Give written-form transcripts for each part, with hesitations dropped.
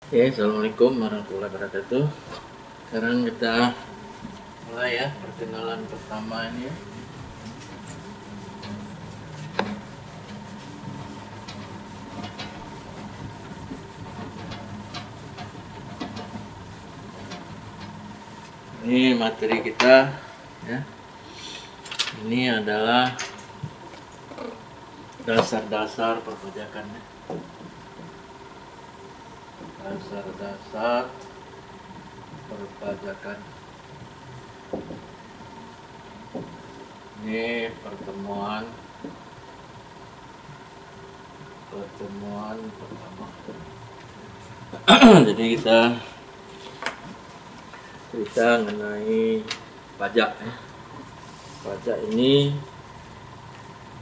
Oke, Assalamualaikum warahmatullahi wabarakatuh. Sekarang kita mulai ya perkenalan pertama ini ya. Ini materi kita ya. Ini adalah dasar-dasar perpajakan ya. Dasar-dasar perpajakan. Ini pertemuan pertama. Jadi kita cerita mengenai pajak ya. Pajak ini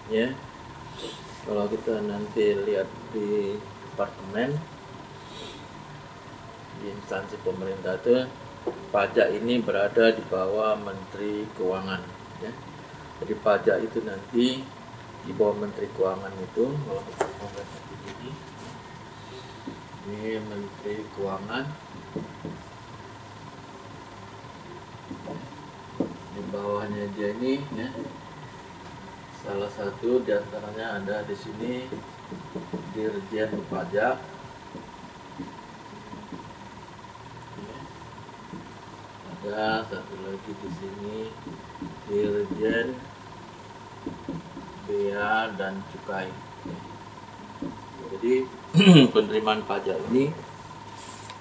ya, kalau kita nanti lihat di departemen, di instansi pemerintah itu, pajak ini berada di bawah Menteri Keuangan ya. Jadi pajak itu nanti di bawah Menteri Keuangan itu, kalau kita lihat ini Menteri Keuangan, di bawahnya dia ini ya, salah satu diantaranya ada di sini Dirjen Pajak. Ada satu lagi di sini Dirjen Bea dan Cukai. Jadi penerimaan pajak ini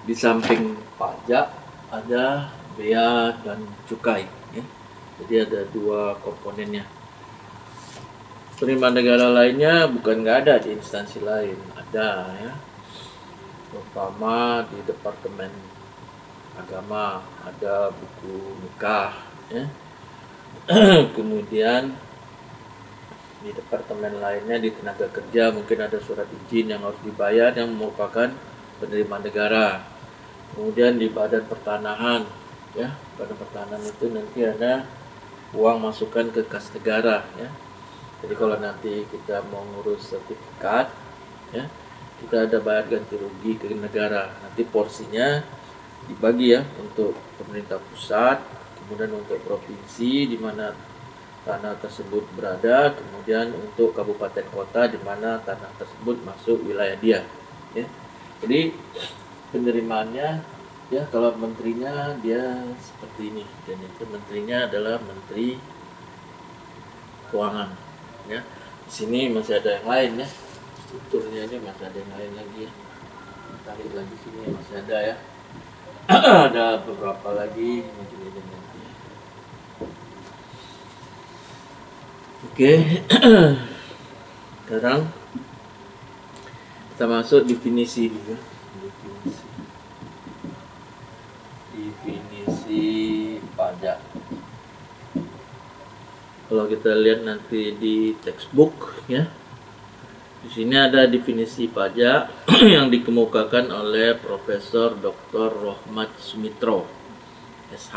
di samping pajak ada bea dan cukai ya. Jadi ada dua komponennya. Penerimaan negara lainnya bukan nggak ada di instansi lain, ada ya. Terutama di Departemen Agama ada buku nikah ya. Kemudian di departemen lainnya, di tenaga kerja mungkin ada surat izin yang harus dibayar yang merupakan penerimaan negara. Kemudian di badan pertanahan ya, badan pertanahan itu nanti ada uang masukan ke kas negara ya. Jadi kalau nanti kita mau ngurus sertifikat ya, kita ada bayar ganti rugi ke negara. Nanti porsinya dibagi ya, untuk pemerintah pusat, kemudian untuk provinsi di mana tanah tersebut berada, kemudian untuk kabupaten kota di mana tanah tersebut masuk wilayah dia ya. Jadi penerimaannya ya, kalau menterinya dia seperti ini, dan itu menterinya adalah Menteri Keuangan ya. Di sini masih ada yang lain ya, strukturnya ini masih ada yang lain lagi ya. Tarik lagi sini masih ada ya. Ada beberapa lagi mungkin ini nanti. Oke. Sekarang kita masuk definisi dulu. Definisi pajak. Kalau kita lihat nanti di textbook ya, di sini ada definisi pajak yang dikemukakan oleh Profesor Dr. Rohmat Sumitro, SH.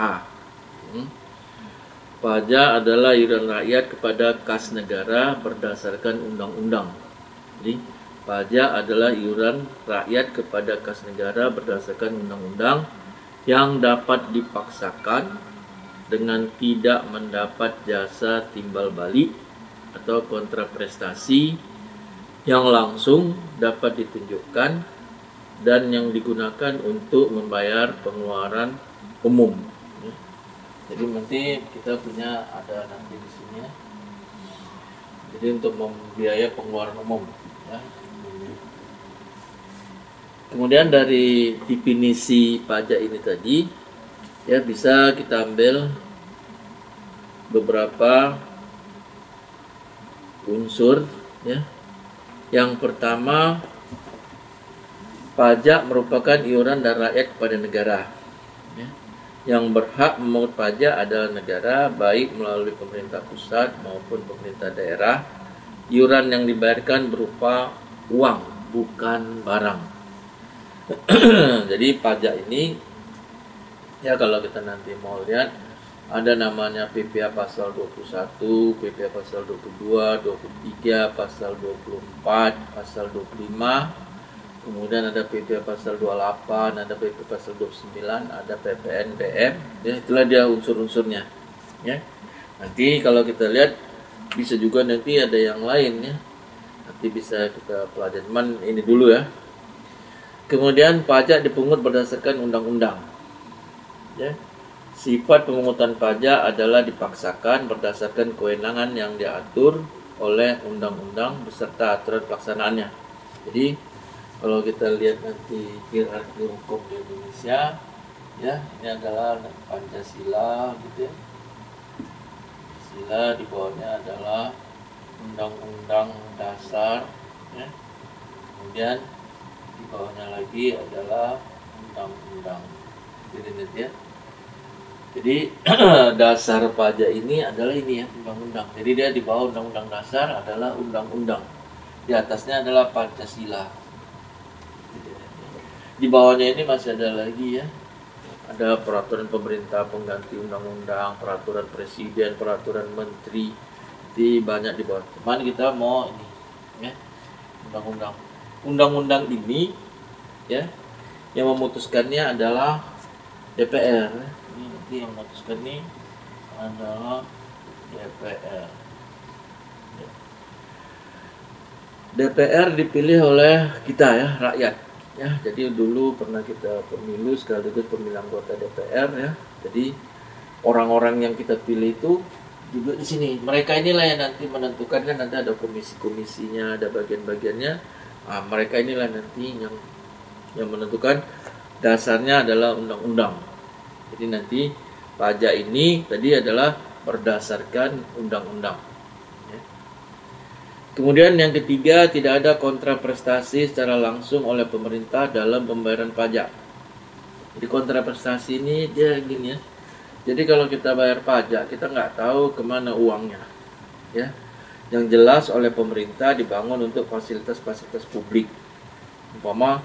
Pajak adalah iuran rakyat kepada kas negara berdasarkan undang-undang. Jadi, pajak adalah iuran rakyat kepada kas negara berdasarkan undang-undang yang dapat dipaksakan dengan tidak mendapat jasa timbal balik atau kontraprestasi yang langsung dapat ditunjukkan dan yang digunakan untuk membayar pengeluaran umum. Jadi nanti kita punya ada nanti di sini ya. Jadi untuk membiayai pengeluaran umum ya. Kemudian dari definisi pajak ini tadi ya, bisa kita ambil beberapa unsur ya. Yang pertama, pajak merupakan iuran dari rakyat kepada negara ya. Yang berhak memungut pajak adalah negara, baik melalui pemerintah pusat maupun pemerintah daerah. Iuran yang dibayarkan berupa uang, bukan barang. Jadi pajak ini ya, kalau kita nanti mau lihat, ada namanya PPA pasal 21, PPA pasal 22, 23, pasal 24, pasal 25, kemudian ada PP pasal 28, ada PP pasal 29, ada PPNBM, ya itulah dia unsur-unsurnya, ya. Nanti kalau kita lihat bisa juga nanti ada yang lain, ya. Nanti bisa kita pelajari, ini dulu ya. Kemudian pajak dipungut berdasarkan undang-undang, ya. Sifat pemungutan pajak adalah dipaksakan berdasarkan kewenangan yang diatur oleh undang-undang beserta aturan pelaksanaannya. Jadi kalau kita lihat nanti hierarki hukum di Indonesia, ya ini adalah Pancasila, gitu ya. Pancasila, di bawahnya adalah Undang-Undang Dasar, ya. Kemudian di bawahnya lagi adalah Undang-Undang. Jadi ya. Jadi dasar pajak ini adalah ini ya, undang-undang. Jadi dia di bawah undang-undang dasar adalah undang-undang. Di atasnya adalah Pancasila. Di bawahnya ini masih ada lagi ya. Ada peraturan pemerintah pengganti undang-undang, peraturan presiden, peraturan menteri. Jadi banyak di bawah. Cuman kita mau ini ya, undang-undang. Undang-undang ini ya yang memutuskannya adalah DPR. Ini yang memutuskan ini adalah DPR. DPR dipilih oleh kita ya, rakyat. Ya, jadi dulu pernah kita pemilu sekaligus pemilihan anggota DPR ya. Jadi orang-orang yang kita pilih itu juga di sini. Mereka inilah yang nanti menentukan, kan nanti ada komisi-komisinya, ada bagian-bagiannya. Nah, mereka inilah nanti yang menentukan. Dasarnya adalah undang-undang. Jadi nanti pajak ini tadi adalah berdasarkan undang-undang. Ya. Kemudian yang ketiga, tidak ada kontraprestasi secara langsung oleh pemerintah dalam pembayaran pajak. Jadi kontraprestasi ini dia gini ya. Jadi kalau kita bayar pajak, kita nggak tahu kemana uangnya. Ya. Yang jelas oleh pemerintah dibangun untuk fasilitas-fasilitas publik. Umpama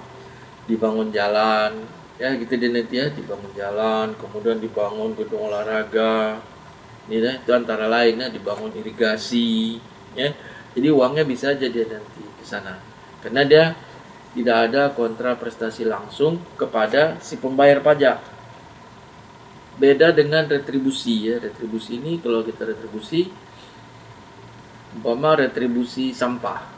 dibangun jalan, ya gitu deh nanti ya, dibangun jalan, kemudian dibangun gedung olahraga, ini deh, itu antara lainnya dibangun irigasi, ya. Jadi uangnya bisa aja dia nanti ke sana, karena dia tidak ada kontraprestasi langsung kepada si pembayar pajak. Beda dengan retribusi ya, retribusi ini kalau kita retribusi, umpama retribusi sampah,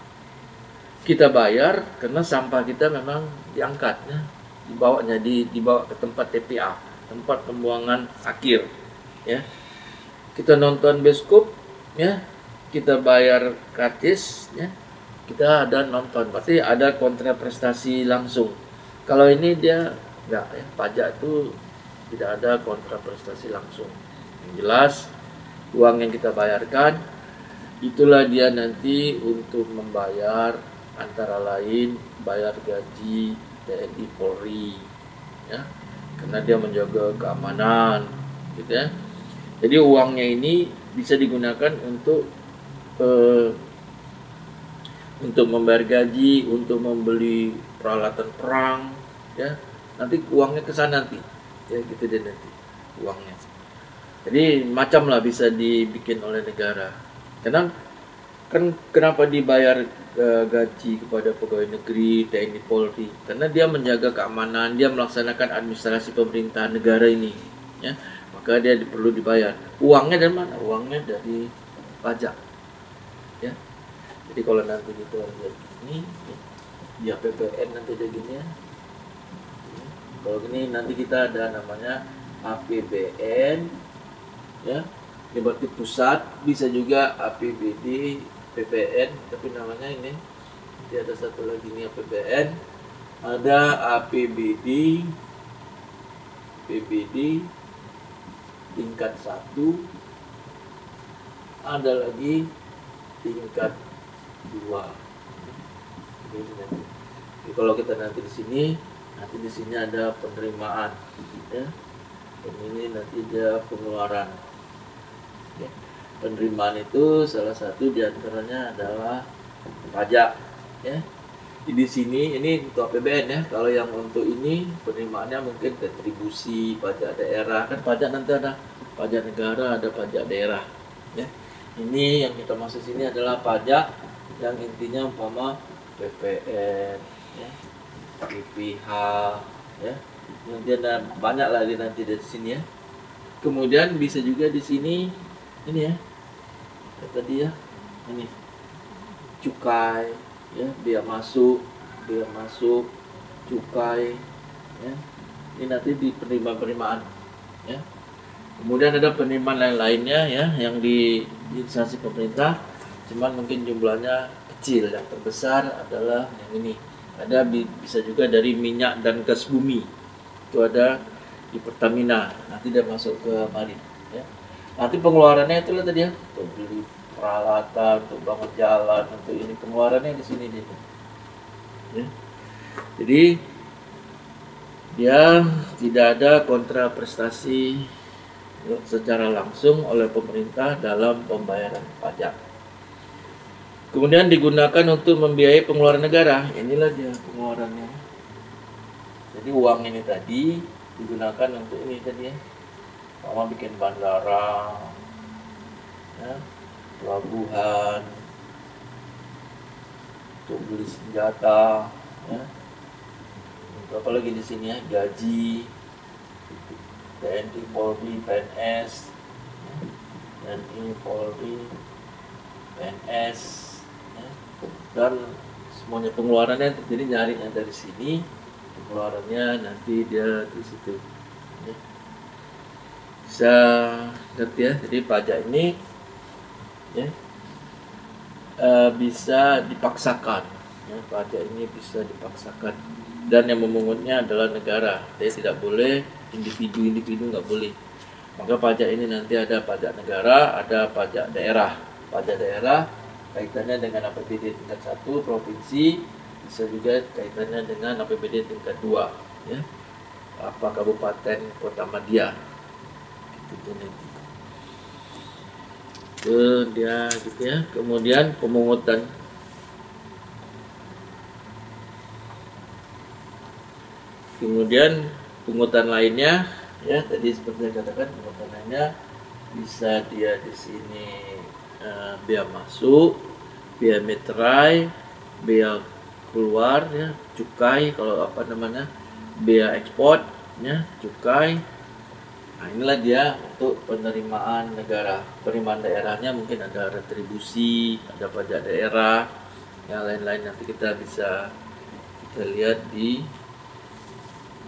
kita bayar karena sampah kita memang diangkatnya, dibawa ke tempat TPA, tempat pembuangan akhir, ya. Kita nonton bioskop, ya, kita bayar gratis, ya, kita ada nonton, pasti ada kontraprestasi langsung. Kalau ini dia enggak ya, pajak itu tidak ada kontraprestasi langsung. Yang jelas uang yang kita bayarkan itulah dia nanti untuk membayar antara lain bayar gaji TNI Polri, ya, karena dia menjaga keamanan, gitu ya. Jadi uangnya ini bisa digunakan untuk membayar gaji, untuk membeli peralatan perang, ya. Nanti uangnya ke sana nanti, ya gitu deh nanti uangnya. Jadi macam lah bisa dibikin oleh negara. Karena kan kenapa dibayar gaji kepada pegawai negeri, TNI Polri? Karena dia menjaga keamanan, dia melaksanakan administrasi pemerintahan negara ini, ya. Maka dia perlu dibayar. Uangnya dari mana? Uangnya dari pajak, ya. Jadi kalau nanti kita lihat ini, di APBN nanti ada gini ya. Kalau gini nanti kita ada namanya APBN, ya. Ini berarti pusat, bisa juga APBD, PPN, tapi namanya ini ada satu lagi nih APBN, ada APBD, PBD tingkat 1, ada lagi tingkat 2. Jadi kalau kita nanti di sini ada penerimaan, ya. Dan ini nanti ada pengeluaran. Ya. Penerimaan itu salah satu diantaranya adalah pajak, ya. Di sini ini untuk APBN ya. Kalau yang untuk ini penerimaannya mungkin retribusi, pajak daerah, kan pajak nanti ada pajak negara, ada pajak daerah, ya. Ini yang kita maksud sini adalah pajak yang intinya umpama PPN, ya. BPH ya. Nanti ada banyak lah nanti dari sini ya. Kemudian bisa juga di sini ini ya. Tadi ya. Ini cukai ya, biaya masuk, cukai ya. Ini nanti di penerimaan ya. Kemudian ada penerimaan lain-lainnya ya yang di instansi pemerintah, cuman mungkin jumlahnya kecil. Yang terbesar adalah yang ini. Ada bisa juga dari minyak dan gas bumi. Itu ada di Pertamina. Nanti dia masuk ke Marin ya. Nanti pengeluarannya itulah tadi ya, untuk beli peralatan, untuk bangun jalan, untuk ini pengeluarannya di sini nih. Ya. Jadi dia tidak ada kontraprestasi secara langsung oleh pemerintah dalam pembayaran pajak. Kemudian digunakan untuk membiayai pengeluaran negara. Inilah dia pengeluarannya. Jadi uang ini tadi digunakan untuk ini tadi ya. Sama bikin bandara, ya, pelabuhan, untuk beli senjata, ya. Untuk apa lagi di sini ya, gaji, TNI, Polri, PNS, TNI, Polri, PNS, ya. Dan semuanya pengeluarannya, jadi nyarinya dari sini, pengeluarannya nanti dia di situ. Ya. Bisa ngerti ya, jadi pajak ini ya bisa dipaksakan, ya, pajak ini bisa dipaksakan, dan yang memungutnya adalah negara. Dia tidak boleh individu nggak boleh. Maka pajak ini nanti ada pajak negara, ada pajak daerah. Pajak daerah kaitannya dengan APBD tingkat 1 provinsi, bisa juga kaitannya dengan APBD tingkat 2 ya. Apa kabupaten kota madya. Gitu nanti. Dia gitu ya. Kemudian pemungutan pungutan lainnya ya, tadi seperti saya katakan, pungutan lainnya bisa dia di sini bea masuk, bea meterai, bea keluar ya, cukai kalau apa namanya, bea ekspor ya, cukai. Nah, inilah dia untuk penerimaan negara. Penerimaan daerahnya mungkin ada retribusi, ada pajak daerah, yang lain-lain nanti kita bisa lihat di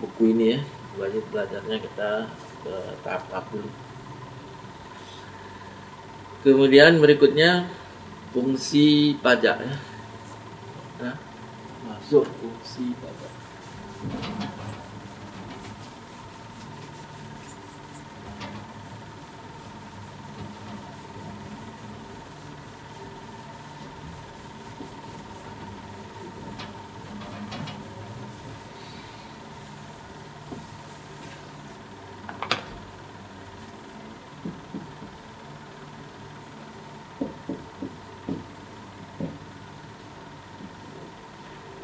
buku ini ya. Wajib belajarnya kita ke tahap-tahap dulu. Kemudian berikutnya fungsi pajak ya. Nah, masuk fungsi pajak.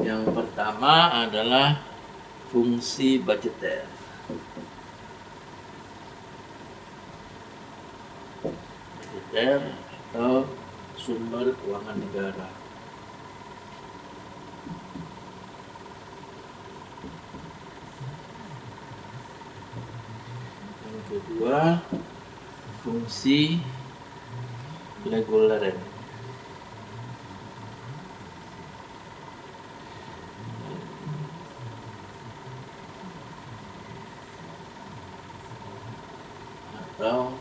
Yang pertama adalah fungsi budgeter. Budgeter atau sumber keuangan negara. Yang kedua, fungsi reguler. Atau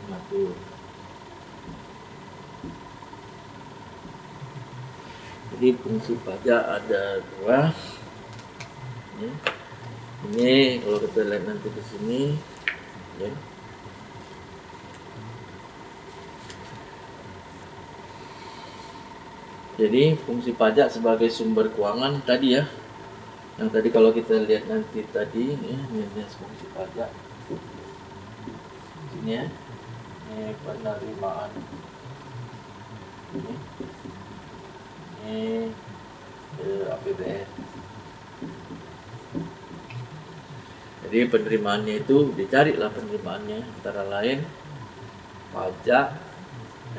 mengatur. Jadi fungsi pajak ada dua. Ini kalau kita lihat nanti di sini, ya. Jadi fungsi pajak sebagai sumber keuangan tadi ya. Yang tadi kalau kita lihat nanti tadi, ya, ini fungsi pajak. Ini ya, ini penerimaan. Ini APBN. Jadi penerimaannya itu dicarilah penerimaannya, antara lain pajak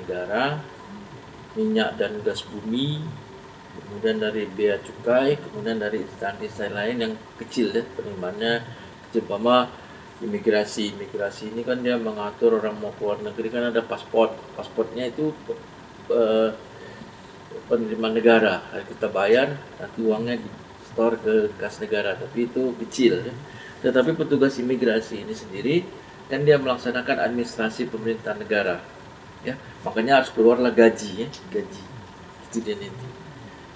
negara, minyak dan gas bumi, kemudian dari bea cukai, kemudian dari instansi lain yang kecil ya, penerimaannya kecil. Umpama imigrasi ini kan dia mengatur orang mau keluar negeri kan ada pasportnya itu eh, penerimaan negara, kita bayar nanti uangnya di store ke kas negara, tapi itu kecil ya. Tetapi petugas imigrasi ini sendiri kan dia melaksanakan administrasi pemerintah negara ya, makanya harus keluarlah gaji ya, gaji itu dia nanti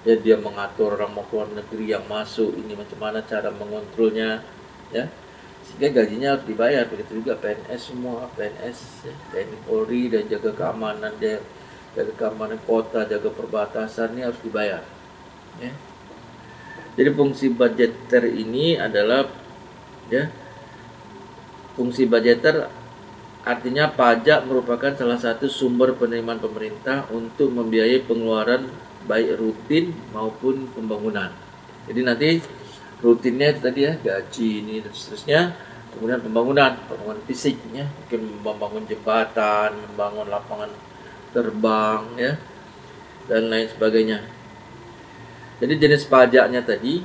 ya, dia mengatur orang mau keluar negeri yang masuk ini macam mana cara mengontrolnya ya, sehingga gajinya harus dibayar. Begitu juga PNS, semua PNS ya, TNI Polri, dan jaga keamanan, dia jaga keamanan kota, jaga perbatasan, ini harus dibayar ya. Jadi fungsi budgeter ini adalah ya, fungsi budgeter artinya pajak merupakan salah satu sumber penerimaan pemerintah untuk membiayai pengeluaran baik rutin maupun pembangunan. Jadi nanti rutinnya itu tadi ya, gaji ini dan seterusnya, kemudian pembangunan fisik ya, mungkin membangun jembatan, membangun lapangan terbang ya, dan lain sebagainya. Jadi jenis pajaknya tadi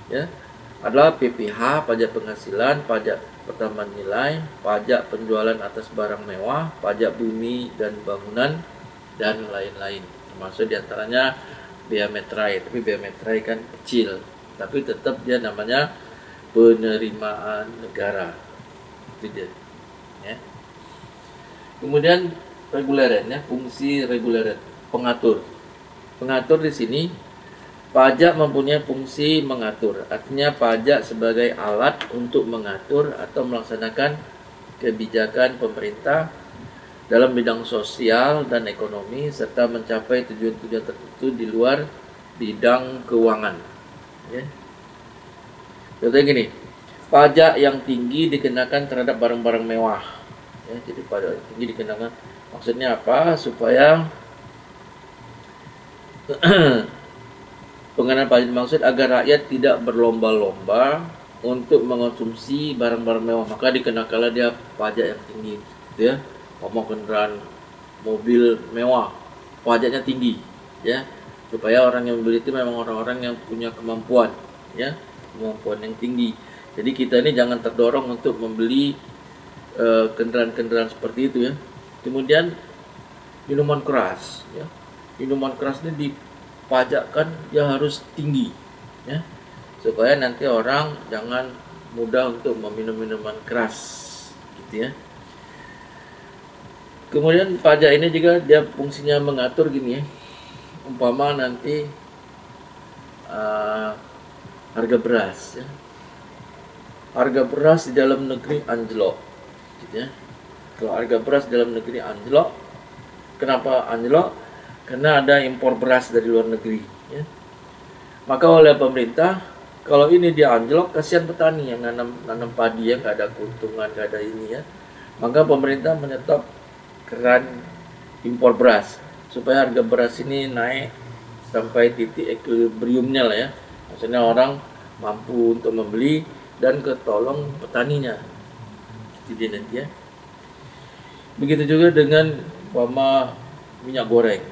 ya adalah PPH, pajak penghasilan, pajak pertambahan nilai, pajak penjualan atas barang mewah, pajak bumi dan bangunan, dan lain-lain. Termasuk diantaranya bea meterai, tapi bea meterai kan kecil, tapi tetap dia namanya penerimaan negara. Itu dia. Ya. Kemudian reguleran ya, fungsi reguleran, pengatur. Pengatur di sini pajak mempunyai fungsi mengatur, artinya pajak sebagai alat untuk mengatur atau melaksanakan kebijakan pemerintah dalam bidang sosial dan ekonomi serta mencapai tujuan-tujuan tertentu di luar bidang keuangan. Ya. Contohnya gini, pajak yang tinggi dikenakan terhadap barang-barang mewah. Ya, jadi pajak yang tinggi dikenakan, maksudnya apa? Supaya pengenaan pajak maksud agar rakyat tidak berlomba-lomba untuk mengonsumsi barang-barang mewah, maka dikenakanlah dia pajak yang tinggi, gitu ya. Mau kendaraan mobil mewah, pajaknya tinggi, ya, supaya orang yang membeli itu memang orang-orang yang punya kemampuan, ya, kemampuan yang tinggi. Jadi kita ini jangan terdorong untuk membeli kendaraan-kendaraan seperti itu ya. Kemudian minuman keras, ya, minuman keras ini dipajakkan dia harus tinggi ya, supaya nanti orang jangan mudah untuk meminum minuman keras gitu ya. Kemudian pajak ini juga dia fungsinya mengatur gini ya, umpama nanti harga beras ya, harga beras di dalam negeri anjlok gitu ya. Kalau harga beras di dalam negeri anjlok, kenapa anjlok? Karena ada impor beras dari luar negeri ya. Maka oleh pemerintah, kalau ini dia anjlok, kasihan petani yang nanam padi ya, nggak ada keuntungan, nggak ada ini ya. Maka pemerintah menyetop keran impor beras supaya harga beras ini naik sampai titik equilibriumnya lah ya. Maksudnya orang mampu untuk membeli dan ketolong petaninya. Jadi nanti ya. Begitu juga dengan umpama minyak goreng.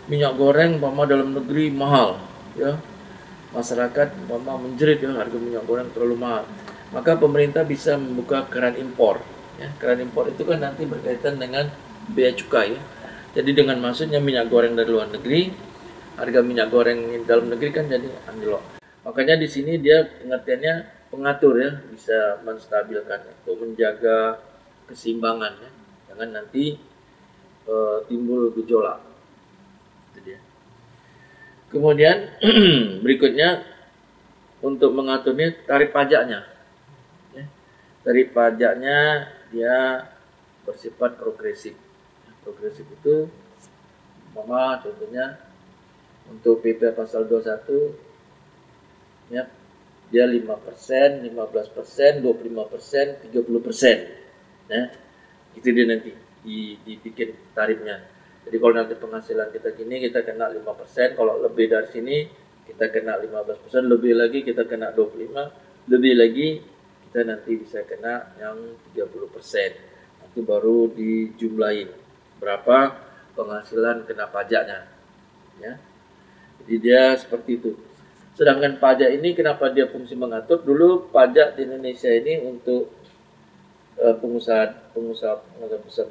Minyak goreng umpama dalam negeri mahal ya. Masyarakat umpama menjerit ya, harga minyak goreng terlalu mahal. Maka pemerintah bisa membuka keran impor. Ya, keran impor itu kan nanti berkaitan dengan bea cukai ya. Jadi dengan maksudnya minyak goreng dari luar negeri, harga minyak goreng dalam negeri kan jadi anjlok. Makanya di sini dia pengertiannya pengatur ya, bisa menstabilkan untuk menjaga keseimbangan ya. Jangan nanti timbul gejolak. Itu dia. Kemudian berikutnya untuk mengaturnya tarif pajaknya. Ya. Tarif pajaknya dia bersifat progresif. Progresif itu umpama contohnya untuk PP pasal 21 ya, dia 5%, 15%, 25%, 30%. Ya. Itu dia nanti dibikin tarifnya. Jadi kalau nanti penghasilan kita gini, kita kena 5%, kalau lebih dari sini kita kena 15%, lebih lagi kita kena 25%, lebih lagi kita nanti bisa kena yang 30%. Nanti baru dijumlahin berapa penghasilan kena pajaknya. Ya. Jadi dia seperti itu. Sedangkan pajak ini kenapa dia fungsi mengatur? Dulu pajak di Indonesia ini untuk pengusaha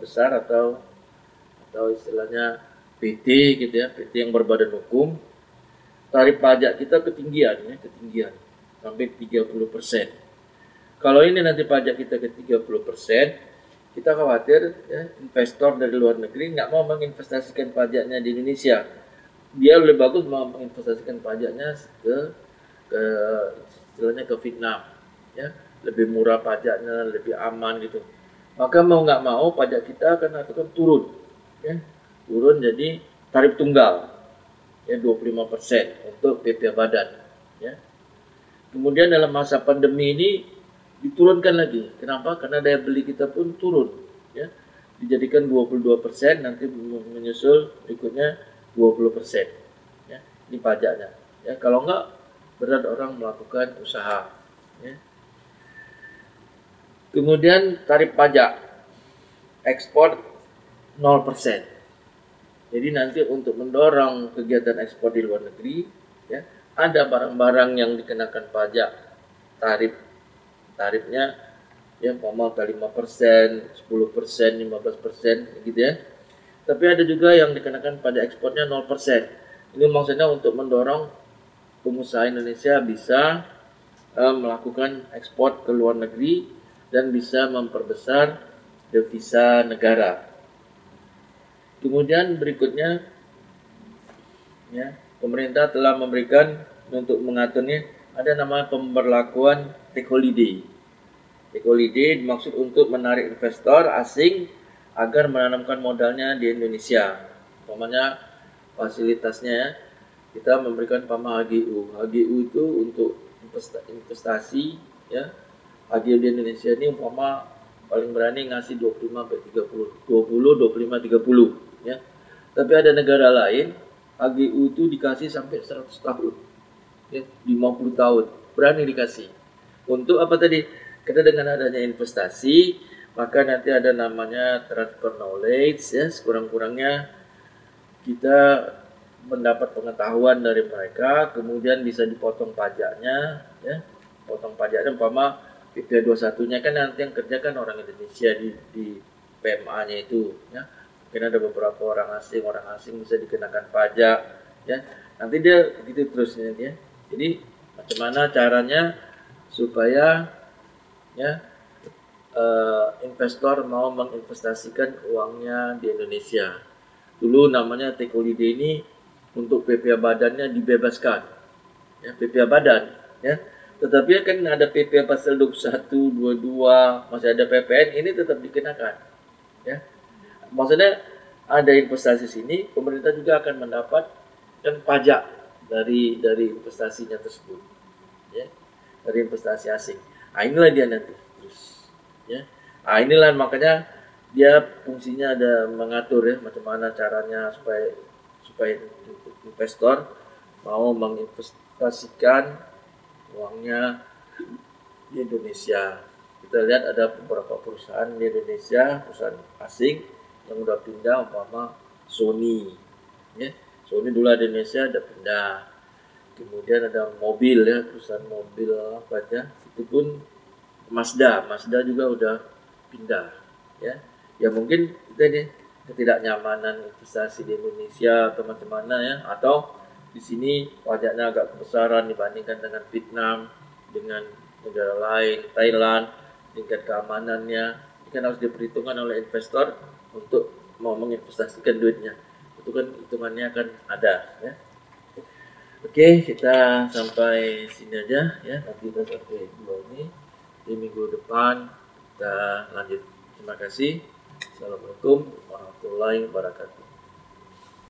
besar atau istilahnya PT gitu ya, PT yang berbadan hukum. Tarif pajak kita ketinggian sampai 30%. Kalau ini nanti pajak kita ke 30%, kita khawatir ya, investor dari luar negeri nggak mau menginvestasikan pajaknya di Indonesia. Dia lebih bagus mau menginvestasikan pajaknya ke istilahnya ke Vietnam, ya, lebih murah pajaknya, lebih aman gitu. Maka mau nggak mau pajak kita akan turun, ya, turun jadi tarif tunggal, ya 25% untuk PPh badan, ya. Kemudian dalam masa pandemi ini diturunkan lagi. Kenapa? Karena daya beli kita pun turun, ya. Dijadikan 22%, nanti menyusul berikutnya 20%. Ya. Ini pajaknya. Ya, kalau enggak berat orang melakukan usaha, ya. Kemudian tarif pajak ekspor 0%. Jadi nanti untuk mendorong kegiatan ekspor di luar negeri, ya, ada barang-barang yang dikenakan pajak tarifnya ya umpama 5%, 10%, 15% gitu ya. Tapi ada juga yang dikenakan pajak ekspornya 0%. Ini maksudnya untuk mendorong pengusaha Indonesia bisa melakukan ekspor ke luar negeri dan bisa memperbesar devisa negara. Kemudian berikutnya, ya, pemerintah telah memberikan untuk mengaturnya ada namanya pemberlakuan take holiday. Take holiday dimaksud untuk menarik investor asing agar menanamkan modalnya di Indonesia. Umpamanya fasilitasnya ya, kita memberikan HGU. HGU itu untuk investasi ya. HGU di Indonesia ini umpama paling berani ngasih 25 sampai 30, 20, 25, 30 ya. Tapi ada negara lain HGU itu dikasih sampai 100 tahun. Ya, 50 tahun berani dikasih. Untuk apa tadi? Karena dengan adanya investasi, maka nanti ada namanya transfer knowledge ya, sekurang-kurangnya kita mendapat pengetahuan dari mereka, kemudian bisa dipotong pajaknya ya. Potong pajaknya umpama PPh 21-nya kan nanti yang kerja kan orang Indonesia di PMA-nya itu ya. Mungkin ada beberapa orang asing bisa dikenakan pajak ya. Nanti dia begitu terusnya ya. Jadi macam mana caranya supaya ya investor mau menginvestasikan uangnya di Indonesia. Dulu namanya take holiday ini untuk PPh badannya dibebaskan. Ya, PPh badan ya. Tetapi kan ada PPh pasal 21, 22, masih ada PPN, ini tetap dikenakan. Ya. Maksudnya ada investasi sini, pemerintah juga akan mendapatkan pajak dari investasinya tersebut. Ya. Dari investasi asing. Nah, inilah dia nanti terus. Ya. Nah, inilah makanya dia fungsinya ada mengatur ya macam mana caranya supaya investor mau menginvestasikan uangnya di Indonesia. Kita lihat ada beberapa perusahaan di Indonesia, perusahaan asing yang udah pindah, umpama Sony, ya. Sony dulu di Indonesia ada pindah. Kemudian ada mobil ya, perusahaan mobil apa aja, itu pun Mazda juga udah pindah, ya. Ya mungkin kita nih ketidaknyamanan investasi di Indonesia atau macam mana ya, atau di sini pajaknya agak kebesaran dibandingkan dengan Vietnam, dengan negara lain, Thailand, tingkat keamanannya, ini kan harus diperhitungkan oleh investor untuk mau menginvestasikan duitnya. Itu kan hitungannya akan ada ya. Oke, kita sampai sini aja ya. Nanti kita sampai dua ini di minggu depan kita lanjut. Terima kasih. Assalamualaikum warahmatullahi wabarakatuh.